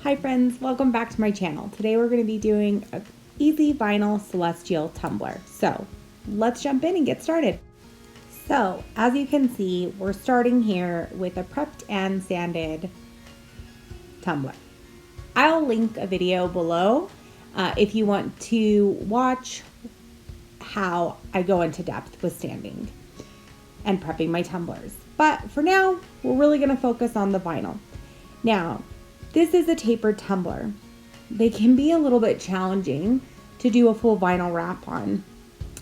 Hi friends, welcome back to my channel. Today we're going to be doing an easy vinyl celestial tumbler. So let's jump in and get started. So as you can see, we're starting here with a prepped and sanded tumbler. I'll link a video below if you want to watch how I go into depth with sanding and prepping my tumblers. But for now, we're really going to focus on the vinyl. Now, this is a tapered tumbler. They can be a little bit challenging to do a full vinyl wrap on.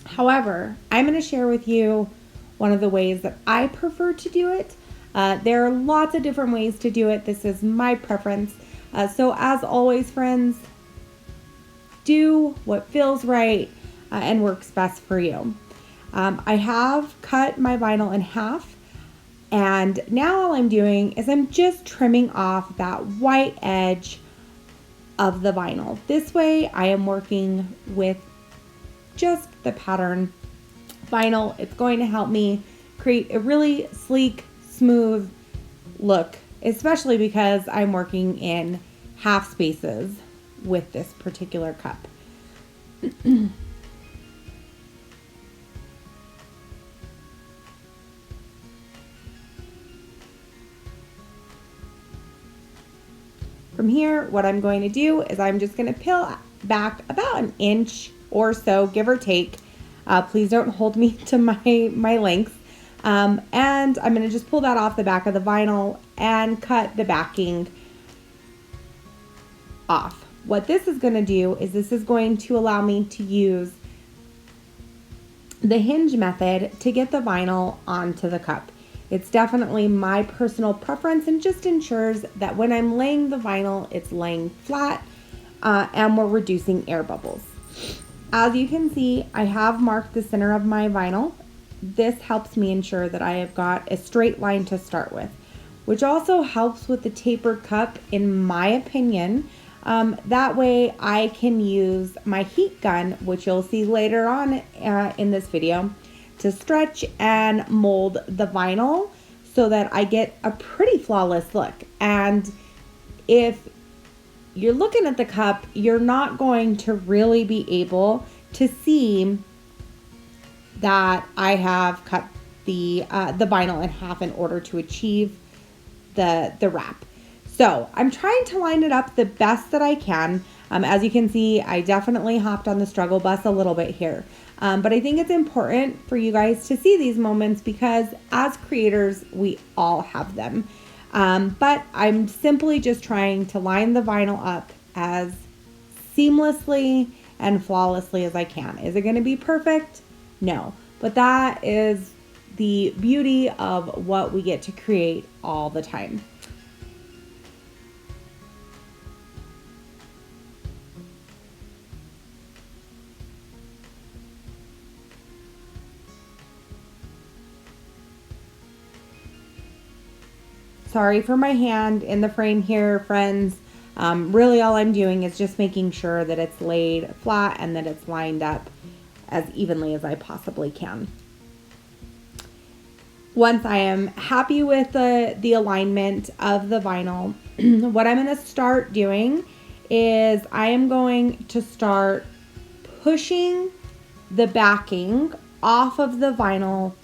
However, I'm going to share with you one of the ways that I prefer to do it. There are lots of different ways to do it. This is my preference. So as always, friends, do what feels right and works best for you. I have cut my vinyl in half. And now all I'm doing is I'm just trimming off that white edge of the vinyl. This way I am working with just the pattern vinyl. It's going to help me create a really sleek, smooth look, especially because I'm working in half spaces with this particular cup. From here, what I'm going to do is I'm just going to peel back about an inch or so, give or take. Please don't hold me to my length. And I'm going to just pull that off the back of the vinyl and cut the backing off. What this is going to do is this is going to allow me to use the hinge method to get the vinyl onto the cup. It's definitely my personal preference and just ensures that when I'm laying the vinyl, it's laying flat and we're reducing air bubbles. As you can see, I have marked the center of my vinyl. This helps me ensure that I have got a straight line to start with, which also helps with the tapered cup, in my opinion. That way I can use my heat gun, which you'll see later on in this video, to stretch and mold the vinyl so that I get a pretty flawless look. And if you're looking at the cup, you're not going to really be able to see that I have cut the vinyl in half in order to achieve the wrap. So I'm trying to line it up the best that I can. As you can see, I definitely hopped on the struggle bus a little bit here. But I think it's important for you guys to see these moments because as creators, we all have them. But I'm simply just trying to line the vinyl up as seamlessly and flawlessly as I can. Is it going to be perfect? No. But that is the beauty of what we get to create all the time. Sorry for my hand in the frame here, friends. Really all I'm doing is just making sure that it's laid flat and that it's lined up as evenly as I possibly can. Once I am happy with the alignment of the vinyl, what I'm going to start doing is I am going to start pushing the backing off of the vinyl.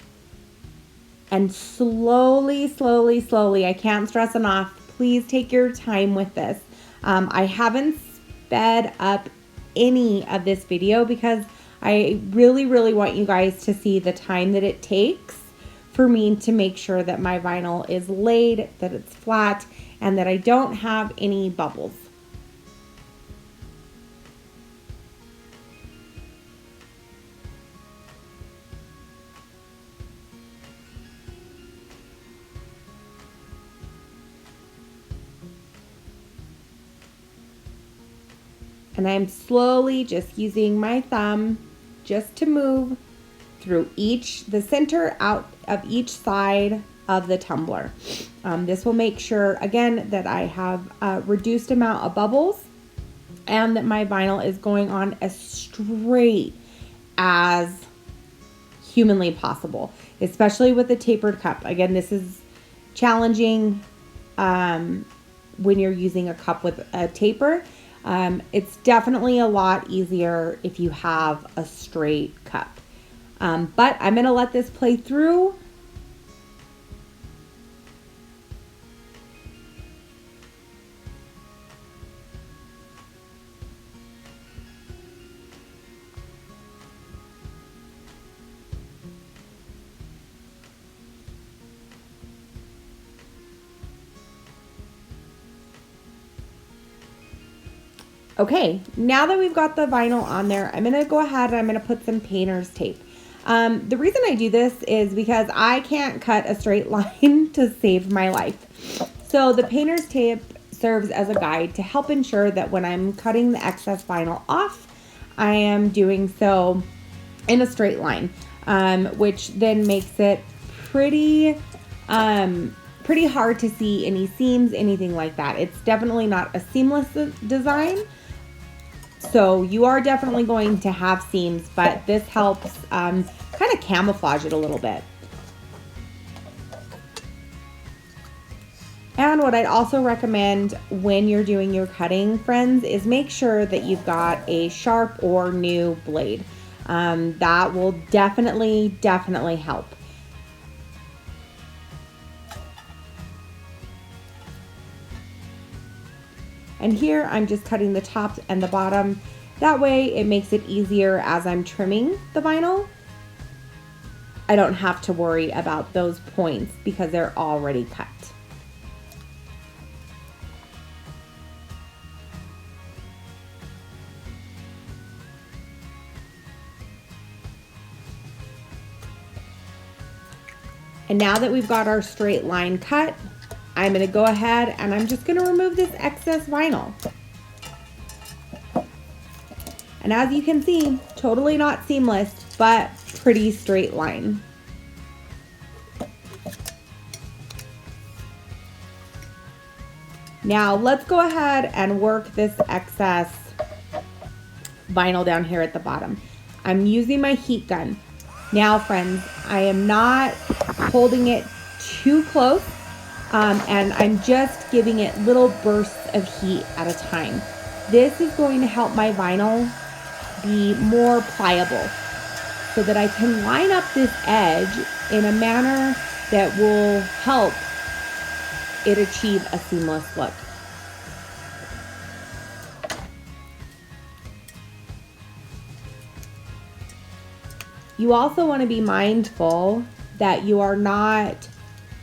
And slowly, I can't stress enough, please take your time with this. I haven't sped up any of this video because I really want you guys to see the time that it takes for me to make sure that my vinyl is laid, that it's flat, and that I don't have any bubbles. And I'm slowly just using my thumb just to move through the center out of each side of the tumbler. This will make sure, again, that I have a reduced amount of bubbles and that my vinyl is going on as straight as humanly possible, especially with the tapered cup. Again, this is challenging when you're using a cup with a taper. It's definitely a lot easier if you have a straight cup. But I'm going to let this play through. Okay, now that we've got the vinyl on there, I'm going to go ahead and I'm going to put some painter's tape. The reason I do this is because I can't cut a straight line to save my life. So the painter's tape serves as a guide to help ensure that when I'm cutting the excess vinyl off, I am doing so in a straight line, which then makes it pretty hard to see any seams, anything like that. It's definitely not a seamless design. So you are definitely going to have seams, but this helps kind of camouflage it a little bit. And what I'd also recommend when you're doing your cutting, friends, is make sure that you've got a sharp or new blade. That will definitely help. And here I'm just cutting the top and the bottom. That way it makes it easier as I'm trimming the vinyl. I don't have to worry about those points because they're already cut. And now that we've got our straight line cut, I'm going to go ahead and I'm just going to remove this excess vinyl. And as you can see, totally not seamless, but pretty straight line. Now let's go ahead and work this excess vinyl down here at the bottom. I'm using my heat gun. Now friends, I am not holding it too close. And I'm just giving it little bursts of heat at a time. This is going to help my vinyl be more pliable so that I can line up this edge in a manner that will help it achieve a seamless look. You also want to be mindful that you are not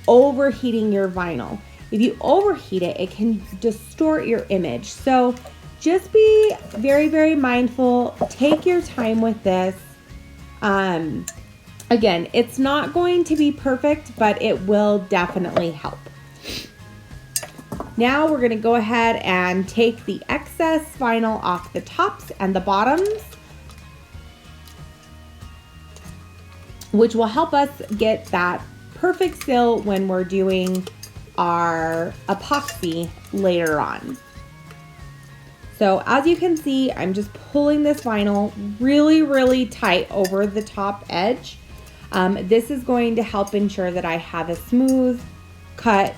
overheating your vinyl. If you overheat it, it can distort your image. So just be very mindful. Take your time with this. Again, it's not going to be perfect, but it will definitely help. Now we're going to go ahead and take the excess vinyl off the tops and the bottoms, which will help us get that perfect seal when we're doing our epoxy later on. So as you can see, I'm just pulling this vinyl really tight over the top edge. This is going to help ensure that I have a smooth cut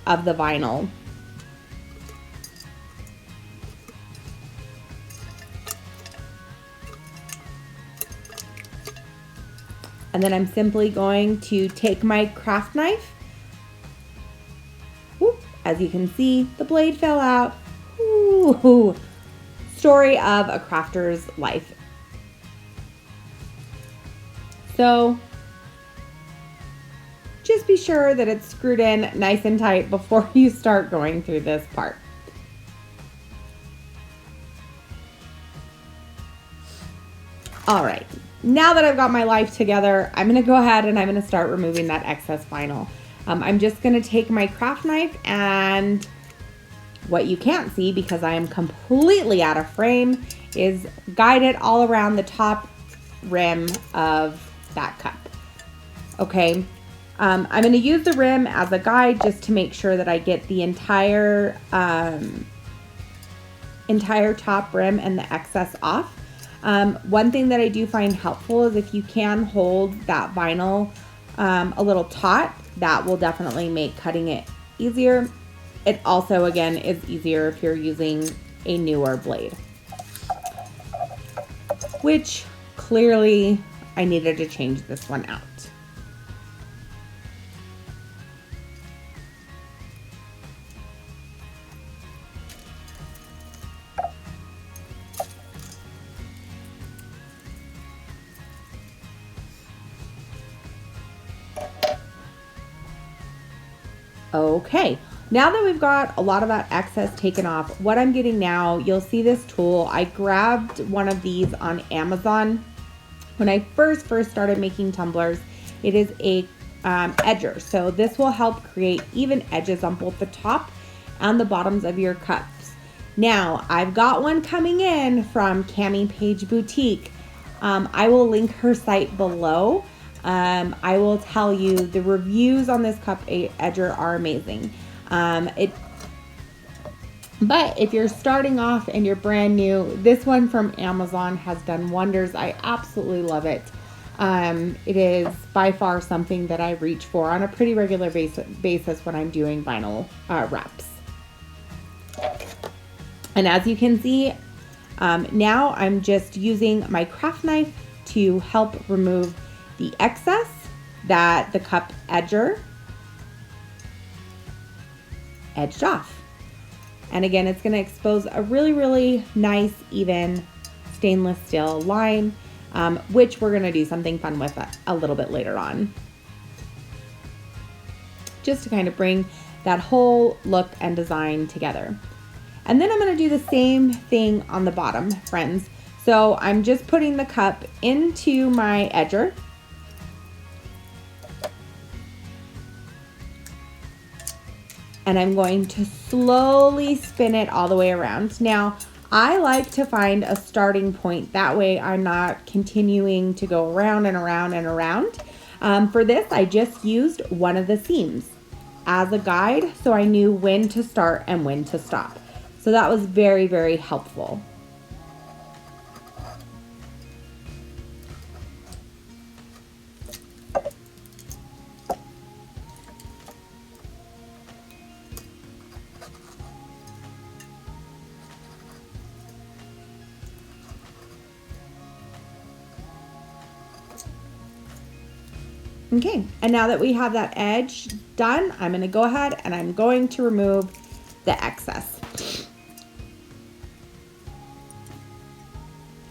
of the vinyl. And then I'm simply going to take my craft knife. Whoop, as you can see, the blade fell out. Ooh, story of a crafter's life. So just be sure that it's screwed in nice and tight before you start going through this part. All right. Now that I've got my life together, I'm going to go ahead and I'm going to start removing that excess vinyl. I'm just going to take my craft knife, and what you can't see because I am completely out of frame is guide it all around the top rim of that cup. Okay, I'm going to use the rim as a guide just to make sure that I get the entire top rim and the excess off. One thing that I do find helpful is if you can hold that vinyl a little taut, that will definitely make cutting it easier. it also, again, is easier if you're using a newer blade, which clearly I needed to change this one out. Okay, now that we've got a lot of that excess taken off, what I'm getting now, you'll see this tool. I grabbed one of these on Amazon when I first started making tumblers. It is a edger, so this will help create even edges on both the top and the bottoms of your cups. Now, I've got one coming in from Cami Page Boutique. I will link her site below. I will tell you the reviews on this cup edger are amazing. But if you're starting off and you're brand new, this one from Amazon has done wonders. I absolutely love it. It is by far something that I reach for on a pretty regular basis when I'm doing vinyl reps. And as you can see, now I'm just using my craft knife to help remove the excess that the cup edger edged off. And again, it's going to expose a really, really nice, even stainless steel line, which we're going to do something fun with a little bit later on. Just to kind of bring that whole look and design together. And then I'm going to do the same thing on the bottom, friends. So I'm just putting the cup into my edger. And I'm going to slowly spin it all the way around. Now, I like to find a starting point. That way I'm not continuing to go around and around and around. For this, I just used one of the seams as a guide, so I knew when to start and when to stop. So that was very, very helpful. Okay, and now that we have that edge done, I'm going to go ahead and I'm going to remove the excess.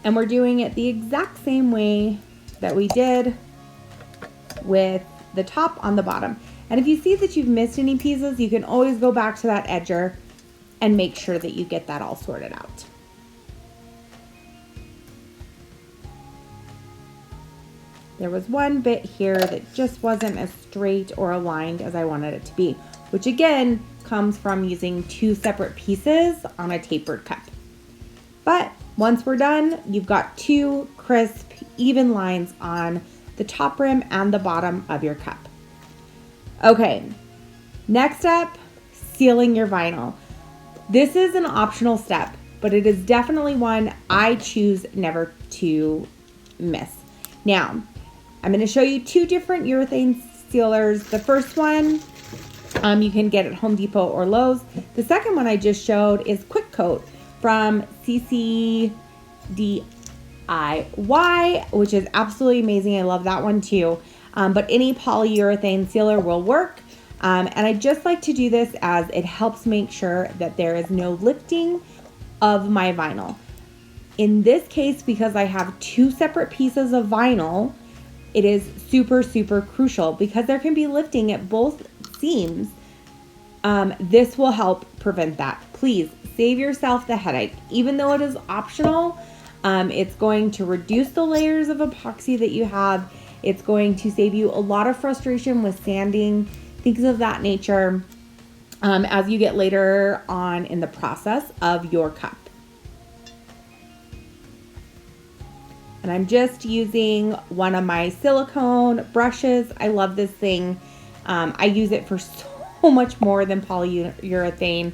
And we're doing it the exact same way that we did with the top on the bottom. And if you see that you've missed any pieces, you can always go back to that edger and make sure that you get that all sorted out. There was one bit here that just wasn't as straight or aligned as I wanted it to be, which again comes from using two separate pieces on a tapered cup. But once we're done, you've got two crisp, even lines on the top rim and the bottom of your cup. Okay, next up, sealing your vinyl. This is an optional step, but it is definitely one I choose never to miss. Now, I'm going to show you two different urethane sealers. The first one you can get at Home Depot or Lowe's. The second one I just showed is Quick Coat from CCDIY, which is absolutely amazing. I love that one too. But any polyurethane sealer will work. And I just like to do this as it helps make sure that there is no lifting of my vinyl. In this case, because I have two separate pieces of vinyl, it is super, super crucial because there can be lifting at both seams. This will help prevent that. Please save yourself the headache. Even though it is optional, it's going to reduce the layers of epoxy that you have. It's going to save you a lot of frustration with sanding, things of that nature, as you get later on in the process of your cup. And I'm just using one of my silicone brushes. I love this thing. I use it for so much more than polyurethane.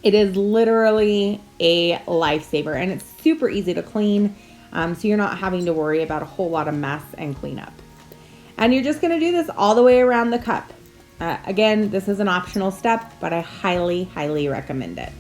It is literally a lifesaver, and it's super easy to clean, so you're not having to worry about a whole lot of mess and cleanup. And you're just going to do this all the way around the cup. Again, this is an optional step, but I highly, highly recommend it.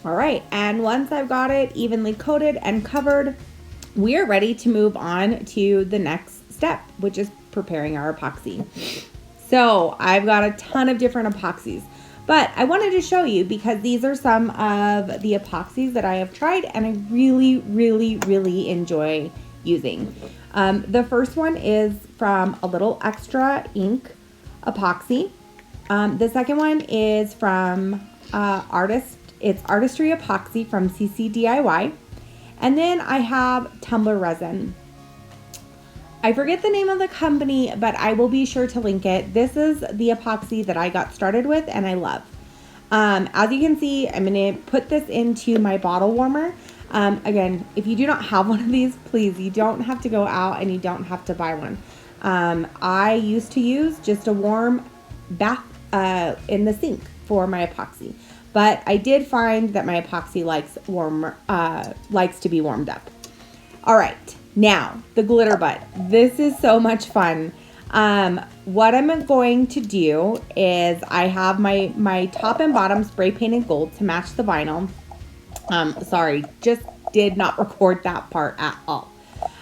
All right, and once I've got it evenly coated and covered, we are ready to move on to the next step, which is preparing our epoxy. So I've got a ton of different epoxies, but I wanted to show you because these are some of the epoxies that I have tried and I really, really, really enjoy using. The first one is from A Little Extra Ink Epoxy. The second one is from It's Artistry Epoxy from CC DIY. And then I have tumbler resin. I forget the name of the company, but I will be sure to link it. This is the epoxy that I got started with and I love. As you can see, I'm going to put this into my bottle warmer. Again, if you do not have one of these, please, you don't have to go out and you don't have to buy one. I used to use just a warm bath in the sink for my epoxy. But I did find that my epoxy likes to be warmed up. All right, now the glitter butt. This is so much fun. What I'm going to do is I have my top and bottom spray painted gold to match the vinyl. Sorry, just did not record that part at all.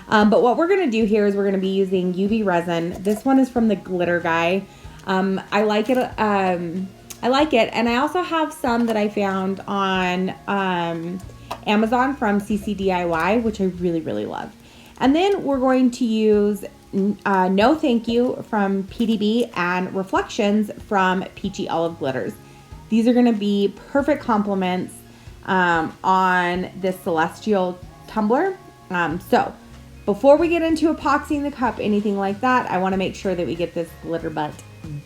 But what we're gonna do here is we're gonna be using UV resin. This one is from the Glitter Guy. I like it. And I also have some that I found on Amazon from CC DIY, which I really, really love. And then we're going to use No Thank You from PDB and Reflections from Peachy Olive Glitters. These are going to be perfect complements on this celestial tumbler. So before we get into epoxying the cup, anything like that, I want to make sure that we get this glitter butt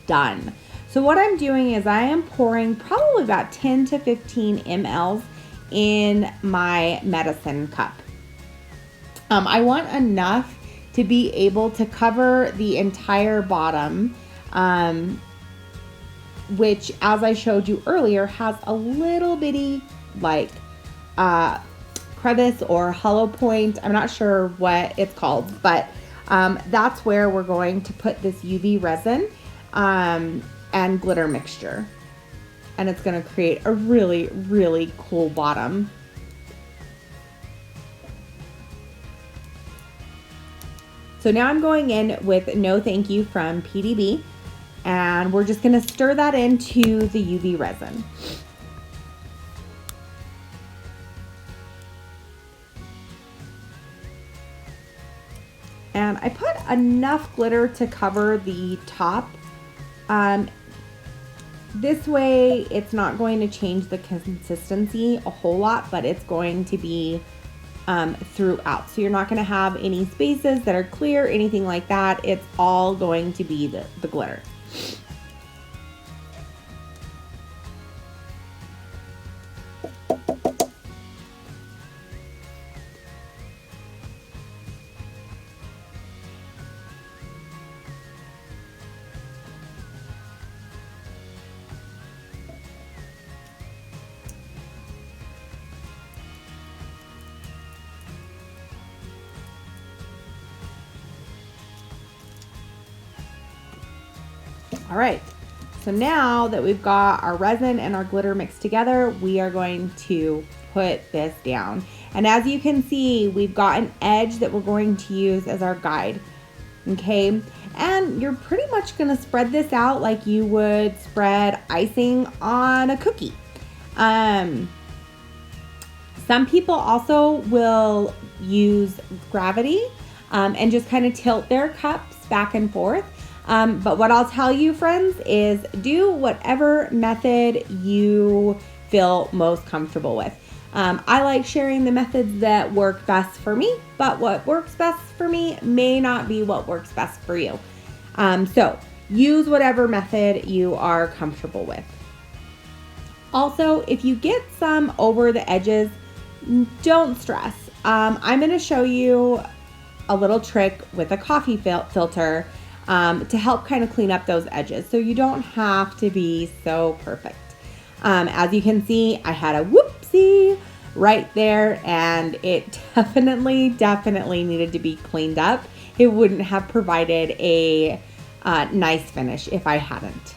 done. So what I'm doing is I am pouring probably about 10 to 15 mLs in my medicine cup. I want enough to be able to cover the entire bottom, which, as I showed you earlier, has a little bitty like crevice or hollow point. I'm not sure what it's called, but that's where we're going to put this UV resin and glitter mixture, and it's going to create a really, really cool bottom. So now I'm going in with No Thank You from PDB, and we're just going to stir that into the UV resin. And I put enough glitter to cover the top. This way it's not going to change the consistency a whole lot, but it's going to be throughout. So you're not going to have any spaces that are clear, anything like that. It's all going to be the glitter. All right, so now that we've got our resin and our glitter mixed together, we are going to put this down. And as you can see, we've got an edge that we're going to use as our guide. Okay, and you're pretty much gonna spread this out like you would spread icing on a cookie. Some people also will use gravity and just kind of tilt their cups back and forth. But what I'll tell you, friends, is do whatever method you feel most comfortable with. I like sharing the methods that work best for me, but what works best for me may not be what works best for you. So use whatever method you are comfortable with. Also, if you get some over the edges, don't stress. I'm going to show you a little trick with a coffee filter to help kind of clean up those edges so you don't have to be so perfect. As you can see, I had a whoopsie right there, and it definitely needed to be cleaned up. It wouldn't have provided a nice finish if I hadn't.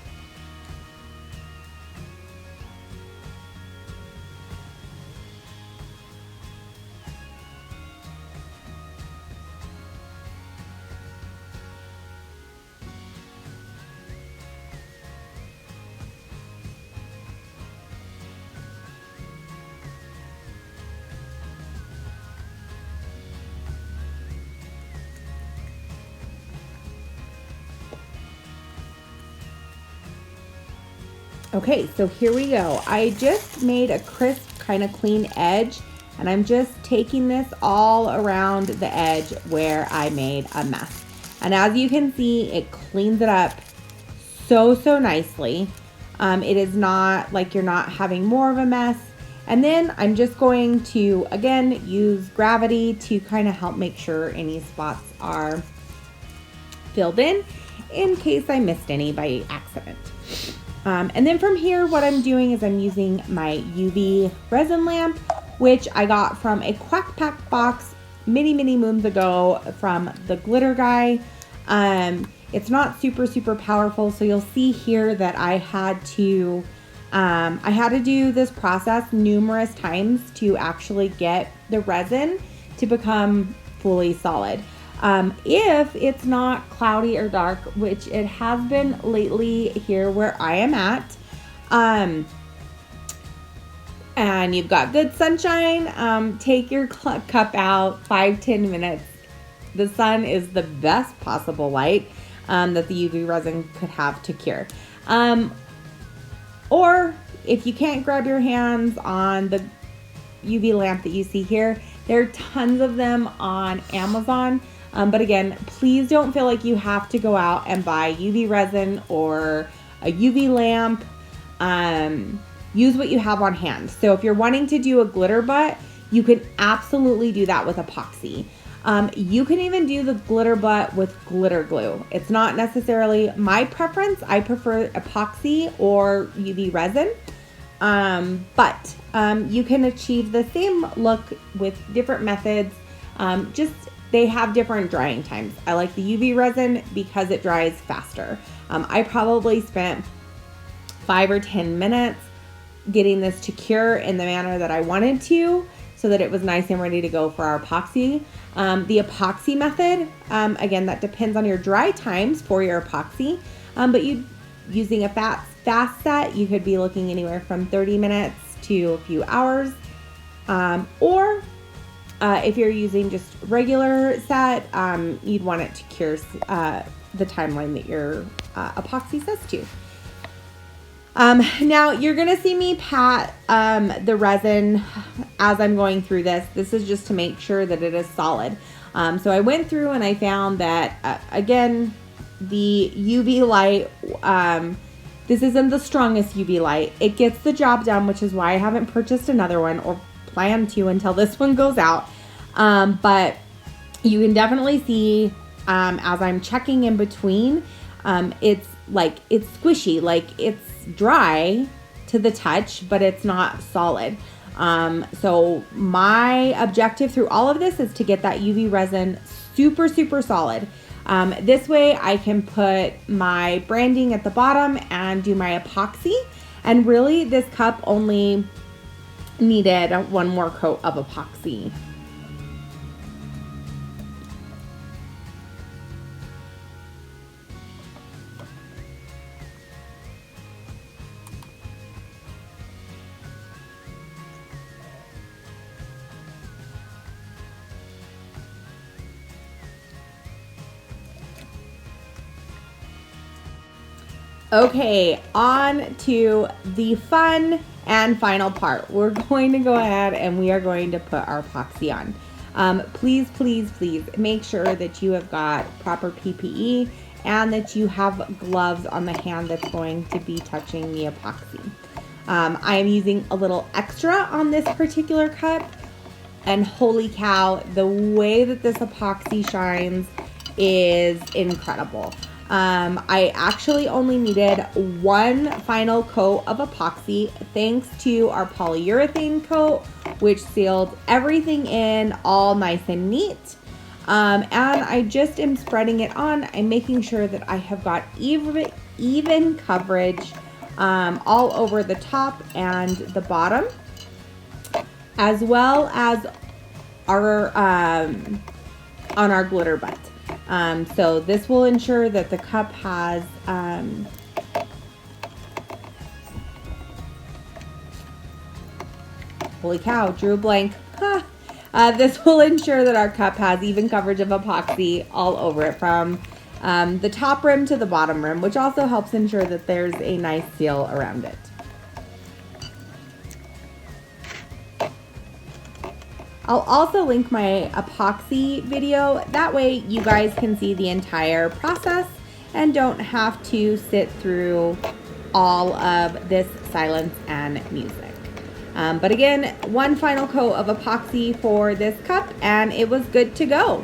Okay, so here we go. I just made a crisp, kind of clean edge, and I'm just taking this all around the edge where I made a mess. And as you can see, it cleans it up so nicely. It is not like you're not having more of a mess. And then I'm just going to, again, use gravity to kind of help make sure any spots are filled in case I missed any by accident. And then from here, what I'm doing is I'm using my UV resin lamp, which I got from a Quack Pack box many moons ago from the glitter guy. It's not super powerful, so you'll see here that I had to do this process numerous times to actually get the resin to become fully solid. If it's not cloudy or dark, which it has been lately here where I am at, and you've got good sunshine, take your cup out 5-10 minutes. The sun is the best possible light that the UV resin could have to cure. Or if you can't grab your hands on the UV lamp that you see here, there are tons of them on Amazon. But again, please don't feel like you have to go out and buy UV resin or a UV lamp. Use what you have on hand. So if you're wanting to do a glitter butt, you can absolutely do that with epoxy. You can even do the glitter butt with glitter glue. It's not necessarily my preference. I prefer epoxy or UV resin. But you can achieve the same look with different methods. They have different drying times. I like the UV resin because it dries faster. I probably spent 5 or 10 minutes getting this to cure in the manner that I wanted to, so that it was nice and ready to go for our epoxy. The epoxy method, again, that depends on your dry times for your epoxy, but using a fast set, you could be looking anywhere from 30 minutes to a few hours, or if you're using just regular set, you'd want it to cure the timeline that your epoxy says to. Now you're gonna see me pat the resin as I'm going through this. This is just to make sure that it is solid. So I went through and I found that again, the UV light, this isn't the strongest UV light. It gets the job done, which is why I haven't purchased another one or plan to until this one goes out. But you can definitely see as I'm checking in between, it's squishy, like it's dry to the touch, but it's not solid. So my objective through all of this is to get that UV resin super solid. This way I can put my branding at the bottom and do my epoxy. And really this cup only needed one more coat of epoxy. Okay, on to the fun and final part. We're going to go ahead and we are going to put our epoxy on. Please, please, please make sure that you have got proper PPE and that you have gloves on the hand that's going to be touching the epoxy. I am using a little extra on this particular cup, and holy cow, the way that this epoxy shines is incredible. I actually only needed one final coat of epoxy thanks to our polyurethane coat, which sealed everything in all nice and neat. And I just am spreading it on. I'm making sure that I have got even coverage all over the top and the bottom, as well as our on our glitter butt. So this will ensure that the cup has holy cow, drew a blank. This will ensure that our cup has even coverage of epoxy all over it, from the top rim to the bottom rim, which also helps ensure that there's a nice seal around it. I'll also link my epoxy video. That way you guys can see the entire process and don't have to sit through all of this silence and music. But again, one final coat of epoxy for this cup and it was good to go.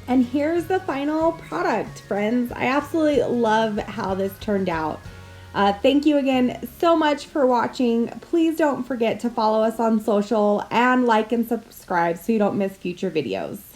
And here's the final product, friends. I absolutely love how this turned out. Thank you again so much for watching. Please don't forget to follow us on social and like and subscribe so you don't miss future videos.